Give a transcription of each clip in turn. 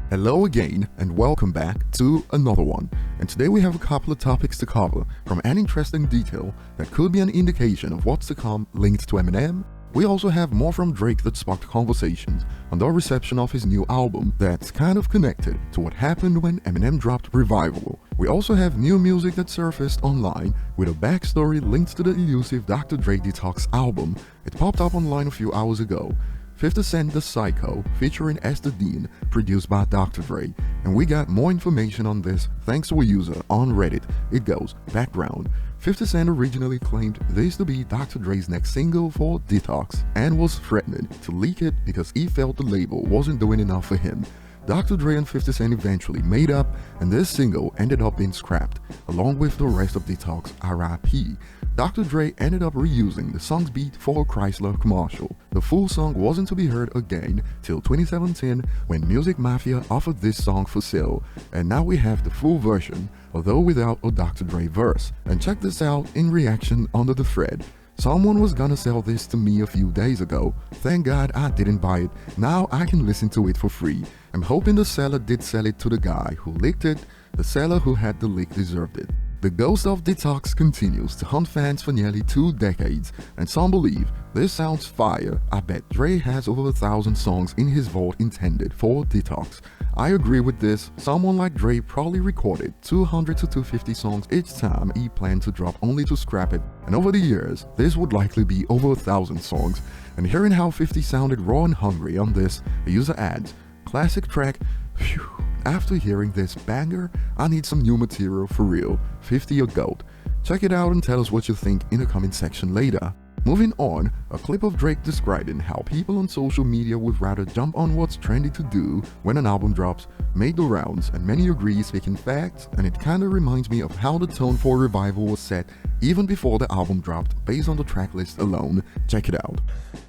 Hello again and welcome back to another one. And today we have a couple of topics to cover, from an interesting detail that could be an indication of what's to come linked to Eminem. We also have more from Drake that sparked conversations on the reception of his new album that's kind of connected to what happened when Eminem dropped Revival. We also have new music that surfaced online with a backstory linked to the elusive Dr. Dre Detox album. It popped up online a few hours ago. 50 Cent The Psycho featuring Esther Dean, produced by Dr. Dre. And we got more information on this thanks to a user on Reddit. It goes, background. 50 Cent originally claimed this to be Dr. Dre's next single for Detox and was threatened to leak it because he felt the label wasn't doing enough for him. Dr. Dre and 50 Cent eventually made up, and this single ended up being scrapped, along with the rest of Detox R.I.P. Dr. Dre ended up reusing the song's beat for a Chrysler commercial. The full song wasn't to be heard again till 2017 when Music Mafia offered this song for sale, and now we have the full version, although without a Dr. Dre verse. And check this out in reaction under the thread. Someone was gonna sell this to me a few days ago. Thank God I didn't buy it. Now I can listen to it for free. I'm hoping the seller did sell it to the guy who leaked it. The seller who had the leak deserved it. The ghost of Detox continues to haunt fans for nearly 2 decades, and some believe this sounds fire. I bet Dre has over 1,000 songs in his vault intended for Detox. I agree with this. Someone like Dre probably recorded 200 to 250 songs each time he planned to drop only to scrap it, and over the years this would likely be over 1,000 songs. And hearing how 50 sounded raw and hungry on this, a user adds, classic track. Phew. After hearing this banger, I need some new material for real. 50 a goat. Check it out and tell us what you think in the comment section later. Moving on, a clip of Drake describing how people on social media would rather jump on what's trendy to do when an album drops made the rounds, and many agree speaking facts, and it kinda reminds me of how the tone for Revival was set even before the album dropped based on the track list alone. Check it out.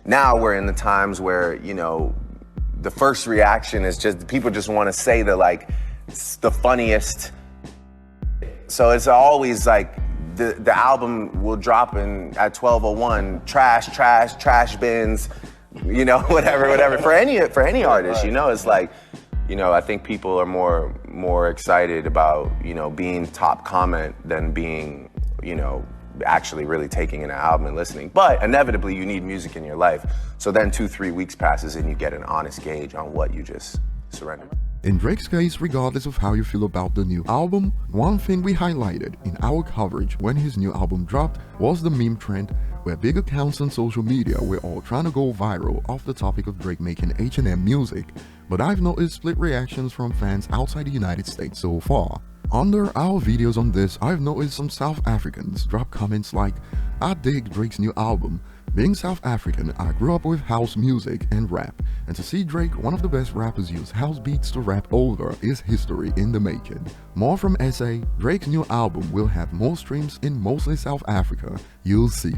Now we're in the times where, the first reaction is just people just want to say it's the funniest. So it's always like the album will drop at 12:01, trash bins, whatever. For any artist, it's like, I think people are more excited about, being top comment than being, actually really taking in an album and listening. But inevitably you need music in your life. So then 2-3 weeks passes and you get an honest gauge on what you just surrendered. In Drake's case, regardless of how you feel about the new album, one thing we highlighted in our coverage when his new album dropped was the meme trend, where big accounts on social media were all trying to go viral off the topic of Drake making H&M music. But I've noticed split reactions from fans outside the United States so far. Under our videos on this, I've noticed some South Africans drop comments like, I dig Drake's new album. Being South African, I grew up with house music and rap, and to see Drake, one of the best rappers, use house beats to rap over is history in the making. More from SA, Drake's new album will have more streams in mostly South Africa, you'll see.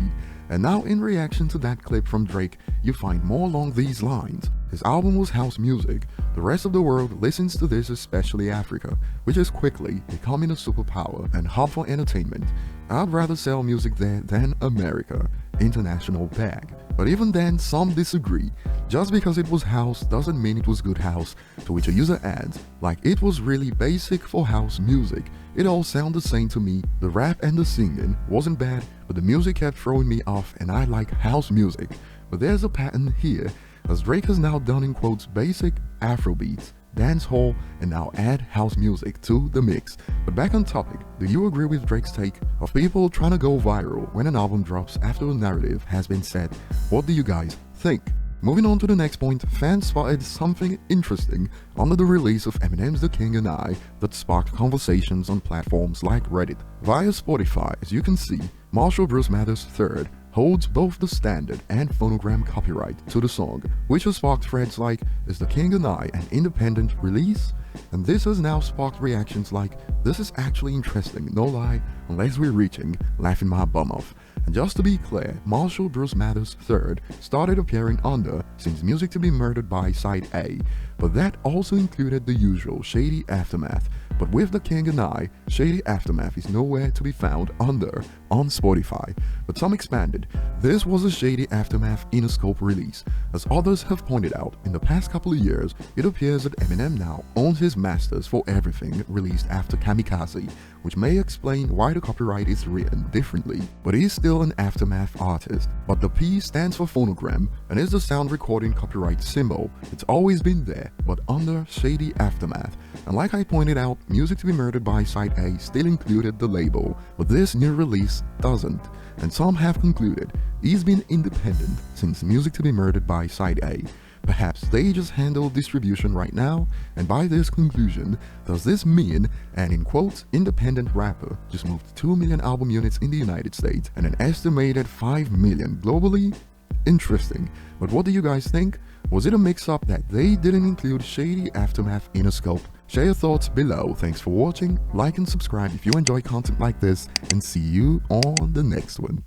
And now in reaction to that clip from Drake, you find more along these lines. His album was house music. The rest of the world listens to this, especially Africa, which is quickly becoming a superpower and hub for entertainment. I'd rather sell music there than America. International bag. But even then, some disagree. Just because it was house doesn't mean it was good house, to which a user adds, like it was really basic for house music. It all sounded the same to me. The rap and the singing wasn't bad, but the music kept throwing me off, and I like house music. But there's a pattern here, as Drake has now done in quotes basic Afrobeats, dancehall, and now add house music to the mix. But back on topic, do you agree with Drake's take of people trying to go viral when an album drops after a narrative has been set? What do you guys think? Moving on to the next point, fans spotted something interesting under the release of Eminem's The King and I that sparked conversations on platforms like Reddit. Via Spotify, as you can see, Marshall Bruce Mathers III holds both the standard and phonogram copyright to the song, which has sparked threads like, is The King and I an independent release? And this has now sparked reactions like, this is actually interesting, no lie, unless we're reaching, laughing my bum off. And just to be clear, Marshall Bruce Mathers III started appearing under Sings Music to Be Murdered by Side A, but that also included the usual Shady Aftermath. But with The King and I, Shady Aftermath is nowhere to be found under on Spotify, but some expanded. This was a shady Aftermath Interscope release. As others have pointed out, in the past couple of years, it appears that Eminem now owns his masters for everything released after Kamikaze, which may explain why the copyright is written differently. But he is still an Aftermath artist. But the P stands for phonogram and is the sound recording copyright symbol. It's always been there, but under shady Aftermath. And like I pointed out, Music to be Murdered by Side A still included the label, but this new release doesn't. And some have concluded he's been independent since Music to be Murdered by Side A. Perhaps they just handle distribution right now, and by this conclusion, does this mean an in quotes independent rapper just moved 2 million album units in the United States and an estimated 5 million globally? Interesting, but what do you guys think? Was it a mix-up that they didn't include shady Aftermath Interscope? Share your thoughts below. Thanks for watching, like and subscribe if you enjoy content like this, and see you on the next one.